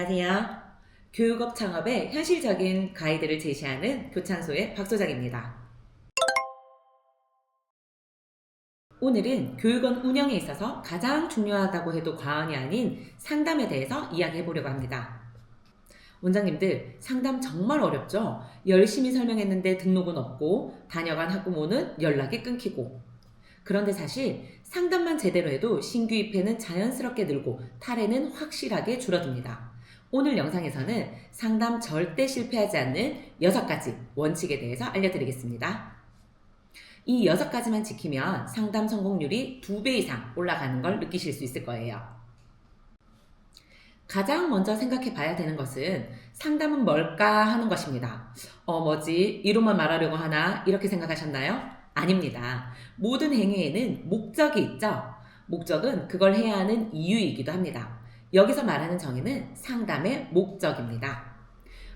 안녕하세요. 교육업 창업의 현실적인 가이드를 제시하는 교창소의 박 소장입니다. 오늘은 교육원 운영에 있어서 가장 중요하다고 해도 과언이 아닌 상담에 대해서 이야기해 보려고 합니다. 원장님들, 상담 정말 어렵죠? 열심히 설명했는데 등록은 없고 다녀간 학부모는 연락이 끊기고, 그런데 사실 상담만 제대로 해도 신규 입회는 자연스럽게 늘고 탈회는 확실하게 줄어듭니다. 오늘 영상에서는 상담 절대 실패하지 않는 6가지 원칙에 대해서 알려드리겠습니다. 이 6가지만 지키면 상담 성공률이 2배 이상 올라가는 걸 느끼실 수 있을 거예요. 가장 먼저 생각해 봐야 되는 것은 상담은 뭘까 하는 것입니다. 뭐지? 이론만 말하려고 하나? 이렇게 생각하셨나요? 아닙니다. 모든 행위에는 목적이 있죠. 목적은 그걸 해야 하는 이유이기도 합니다. 여기서 말하는 정의는 상담의 목적입니다.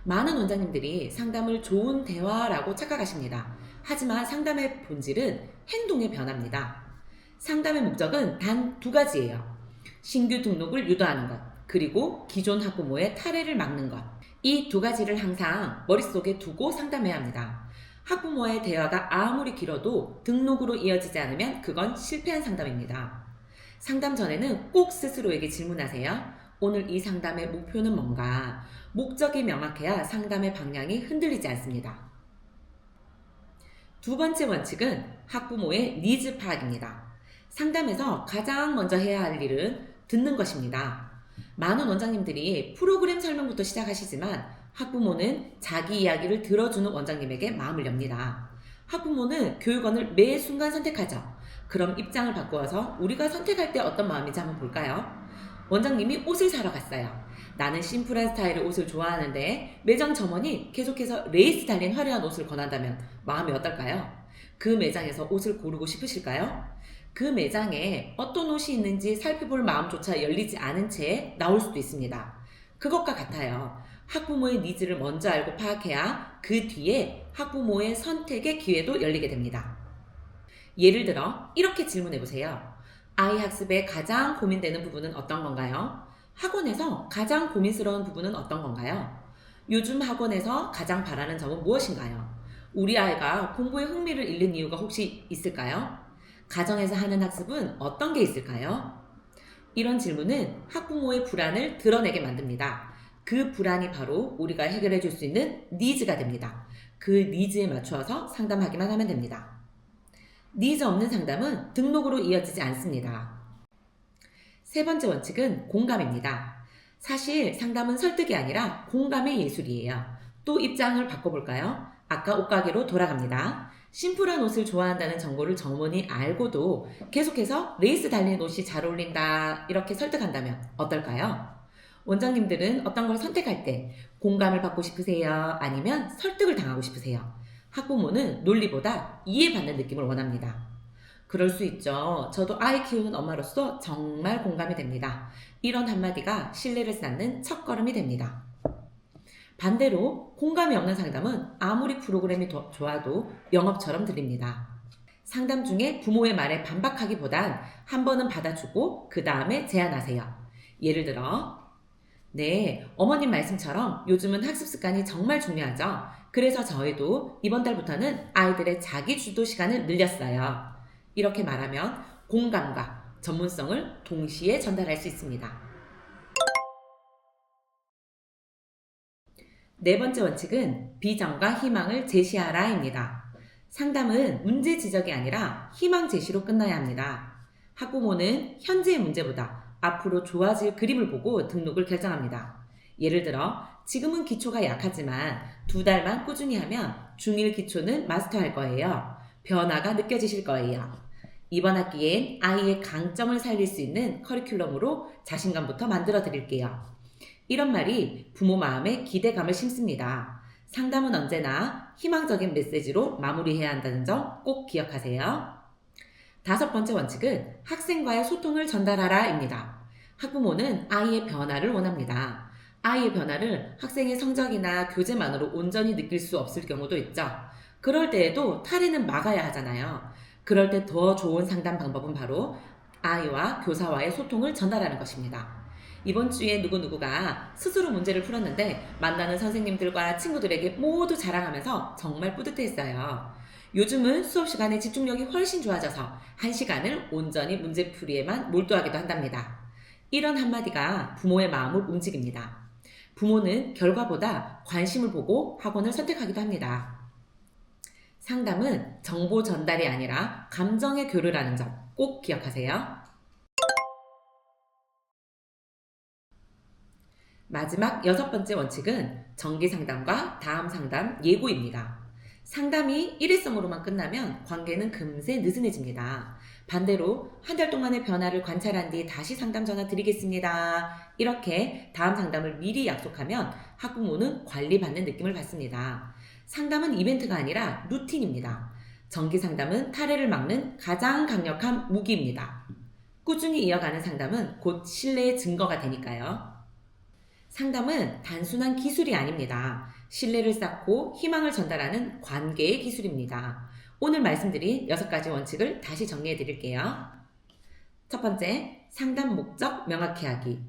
많은 원장님들이 상담을 좋은 대화라고 착각하십니다. 하지만 상담의 본질은 행동의 변화입니다. 상담의 목적은 단 2가지예요. 신규 등록을 유도하는 것, 그리고 기존 학부모의 탈회를 막는 것. 이 2가지를 항상 머릿속에 두고 상담해야 합니다. 학부모와의 대화가 아무리 길어도 등록으로 이어지지 않으면 그건 실패한 상담입니다. 상담 전에는 꼭 스스로에게 질문하세요. 오늘 이 상담의 목표는 뭔가? 목적이 명확해야 상담의 방향이 흔들리지 않습니다. 2번째 원칙은 학부모의 니즈 파악입니다. 상담에서 가장 먼저 해야 할 일은 듣는 것입니다. 많은 원장님들이 프로그램 설명부터 시작하시지만 학부모는 자기 이야기를 들어주는 원장님에게 마음을 엽니다. 학부모는 교육원을 매 순간 선택하죠. 그럼 입장을 바꾸어서 우리가 선택할 때 어떤 마음인지 한번 볼까요? 원장님이 옷을 사러 갔어요. 나는 심플한 스타일의 옷을 좋아하는데 매장 점원이 계속해서 레이스 달린 화려한 옷을 권한다면 마음이 어떨까요? 그 매장에서 옷을 고르고 싶으실까요? 그 매장에 어떤 옷이 있는지 살펴볼 마음조차 열리지 않은 채 나올 수도 있습니다. 그것과 같아요. 학부모의 니즈를 먼저 알고 파악해야 그 뒤에 학부모의 선택의 기회도 열리게 됩니다. 예를 들어 이렇게 질문해 보세요. 아이 학습에 가장 고민되는 부분은 어떤 건가요? 학원에서 가장 고민스러운 부분은 어떤 건가요? 요즘 학원에서 가장 바라는 점은 무엇인가요? 우리 아이가 공부에 흥미를 잃는 이유가 혹시 있을까요? 가정에서 하는 학습은 어떤 게 있을까요? 이런 질문은 학부모의 불안을 드러내게 만듭니다. 그 불안이 바로 우리가 해결해 줄 수 있는 니즈가 됩니다. 그 니즈에 맞추어서 상담하기만 하면 됩니다. 니즈 없는 상담은 등록으로 이어지지 않습니다. 3번째 원칙은 공감입니다. 사실 상담은 설득이 아니라 공감의 예술이에요. 또 입장을 바꿔볼까요? 아까 옷가게로 돌아갑니다. 심플한 옷을 좋아한다는 정보를 점원이 알고도 계속해서 레이스 달린 옷이 잘 어울린다 이렇게 설득한다면 어떨까요? 원장님들은 어떤 걸 선택할 때 공감을 받고 싶으세요? 아니면 설득을 당하고 싶으세요? 학부모는 논리보다 이해받는 느낌을 원합니다. 그럴 수 있죠. 저도 아이 키우는 엄마로서 정말 공감이 됩니다. 이런 한마디가 신뢰를 쌓는 첫걸음이 됩니다. 반대로 공감이 없는 상담은 아무리 프로그램이 좋아도 영업처럼 들립니다. 상담 중에 부모의 말에 반박하기보단 한 번은 받아주고 그 다음에 제안하세요. 예를 들어 네, 어머님 말씀처럼 요즘은 학습 습관이 정말 중요하죠. 그래서 저희도 이번 달부터는 아이들의 자기 주도 시간을 늘렸어요. 이렇게 말하면 공감과 전문성을 동시에 전달할 수 있습니다. 4번째 원칙은 비전과 희망을 제시하라입니다. 상담은 문제 지적이 아니라 희망 제시로 끝나야 합니다. 학부모는 현재의 문제보다 앞으로 좋아질 그림을 보고 등록을 결정합니다. 예를 들어 지금은 기초가 약하지만 2달만 꾸준히 하면 중1 기초는 마스터할 거예요. 변화가 느껴지실 거예요. 이번 학기엔 아이의 강점을 살릴 수 있는 커리큘럼으로 자신감부터 만들어 드릴게요. 이런 말이 부모 마음에 기대감을 심습니다. 상담은 언제나 희망적인 메시지로 마무리해야 한다는 점 꼭 기억하세요. 5번째 원칙은 학생과의 소통을 전달하라입니다. 학부모는 아이의 변화를 원합니다. 아이의 변화를 학생의 성적이나 교재만으로 온전히 느낄 수 없을 경우도 있죠. 그럴 때에도 탈의는 막아야 하잖아요. 그럴 때 더 좋은 상담 방법은 바로 아이와 교사와의 소통을 전달하는 것입니다. 이번 주에 누구누구가 스스로 문제를 풀었는데 만나는 선생님들과 친구들에게 모두 자랑하면서 정말 뿌듯했어요. 요즘은 수업 시간에 집중력이 훨씬 좋아져서 1시간을 온전히 문제풀이에만 몰두하기도 한답니다. 이런 한마디가 부모의 마음을 움직입니다. 부모는 결과보다 관심을 보고 학원을 선택하기도 합니다. 상담은 정보 전달이 아니라 감정의 교류라는 점 꼭 기억하세요. 마지막 6번째 원칙은 정기 상담과 다음 상담 예고입니다. 상담이 일회성으로만 끝나면 관계는 금세 느슨해집니다. 반대로 한 달 동안의 변화를 관찰한 뒤 다시 상담 전화 드리겠습니다. 이렇게 다음 상담을 미리 약속하면 학부모는 관리받는 느낌을 받습니다. 상담은 이벤트가 아니라 루틴입니다. 정기 상담은 탈해를 막는 가장 강력한 무기입니다. 꾸준히 이어가는 상담은 곧 신뢰의 증거가 되니까요. 상담은 단순한 기술이 아닙니다. 신뢰를 쌓고 희망을 전달하는 관계의 기술입니다. 오늘 말씀드린 6가지 원칙을 다시 정리해 드릴게요. 첫 번째, 상담 목적 명확히 하기.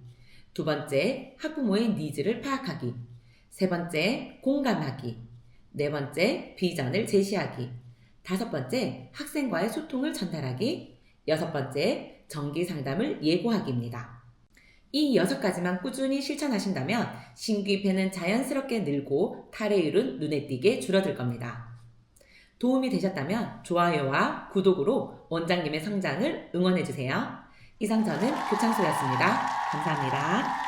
두 번째, 학부모의 니즈를 파악하기. 세 번째, 공감하기. 네 번째, 비전을 제시하기. 다섯 번째, 학생과의 소통을 전달하기. 여섯 번째, 정기 상담을 예고하기입니다. 이 6가지만 꾸준히 실천하신다면 신규입회는 자연스럽게 늘고 탈해율은 눈에 띄게 줄어들 겁니다. 도움이 되셨다면 좋아요와 구독으로 원장님의 성장을 응원해주세요. 이상 저는 교창소였습니다. 감사합니다.